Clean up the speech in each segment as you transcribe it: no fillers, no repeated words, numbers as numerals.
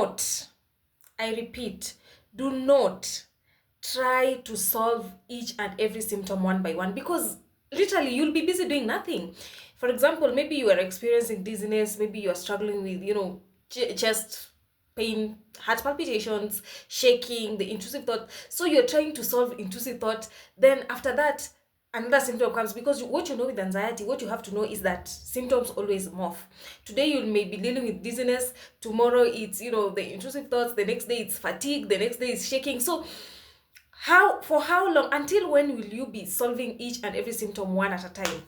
not, I repeat, do not try to solve each and every symptom one by one, because literally you'll be busy doing nothing. For example, maybe you are experiencing dizziness, maybe you are struggling with, chest pain, heart palpitations, shaking, the intrusive thought. So you're trying to solve intrusive thought. Then after that, another symptom comes, because what you know with anxiety, what you have to know is that symptoms always morph. Today you may be dealing with dizziness, tomorrow it's, the intrusive thoughts, the next day it's fatigue, the next day it's shaking. So how long, until when will you be solving each and every symptom one at a time?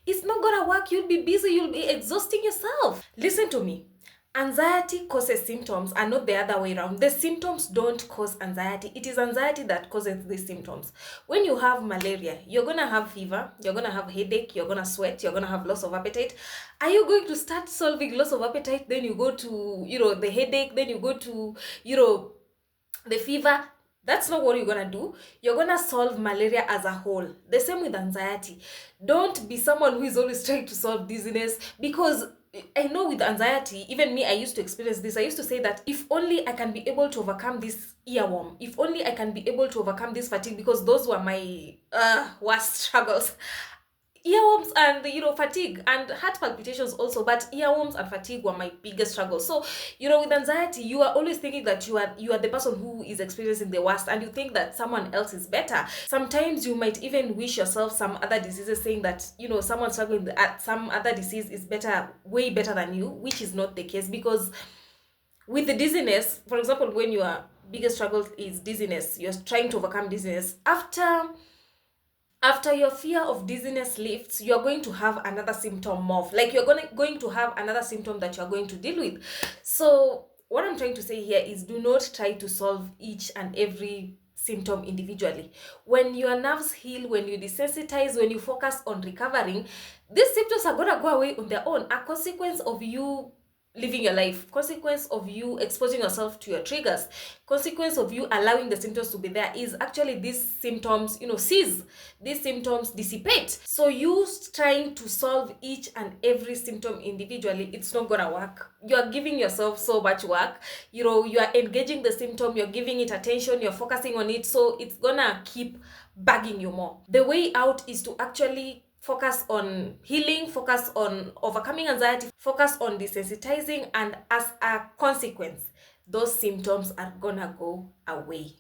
It's not gonna work. You'll be busy, you'll be exhausting yourself. Listen to me. Anxiety causes symptoms and not the other way around. The symptoms don't cause anxiety. It is anxiety that causes these symptoms. When you have malaria, you're gonna have fever, you're gonna have headache, you're gonna sweat, you're gonna have loss of appetite. Are you going to start solving loss of appetite, then you go to, the headache, then you go to, the fever? That's not what you're gonna do. You're gonna solve malaria as a whole. The same with anxiety. Don't be someone who is always trying to solve dizziness, because I know with anxiety, even me, I used to experience this. I used to say that if only I can be able to overcome this earworm, if only I can be able to overcome this fatigue, because those were my worst struggles. Earworms and fatigue and heart palpitations also, but earworms and fatigue were my biggest struggle. So with anxiety, you are always thinking that you are the person who is experiencing the worst, and you think that someone else is better. Sometimes you might even wish yourself some other diseases, saying that someone struggling with some other disease is better, way better than you, which is not the case. Because with the dizziness, for example, when your biggest struggle is dizziness, you're trying to overcome dizziness, after your fear of dizziness lifts, you're going to have another symptom morph. Like, you're going to have another symptom that you're going to deal with. So what I'm trying to say here is, do not try to solve each and every symptom individually. When your nerves heal, when you desensitize, when you focus on recovering, these symptoms are going to go away on their own. A consequence of you living your life, consequence of you exposing yourself to your triggers, consequence of you allowing the symptoms to be there, is actually these symptoms cease, these symptoms dissipate. So you trying to solve each and every symptom individually, it's not gonna work. You are giving yourself so much work. You are engaging the symptom, you're giving it attention, you're focusing on it, so it's gonna keep bugging you more. The way out is to actually focus on healing, focus on overcoming anxiety, focus on desensitizing, and as a consequence, those symptoms are gonna go away.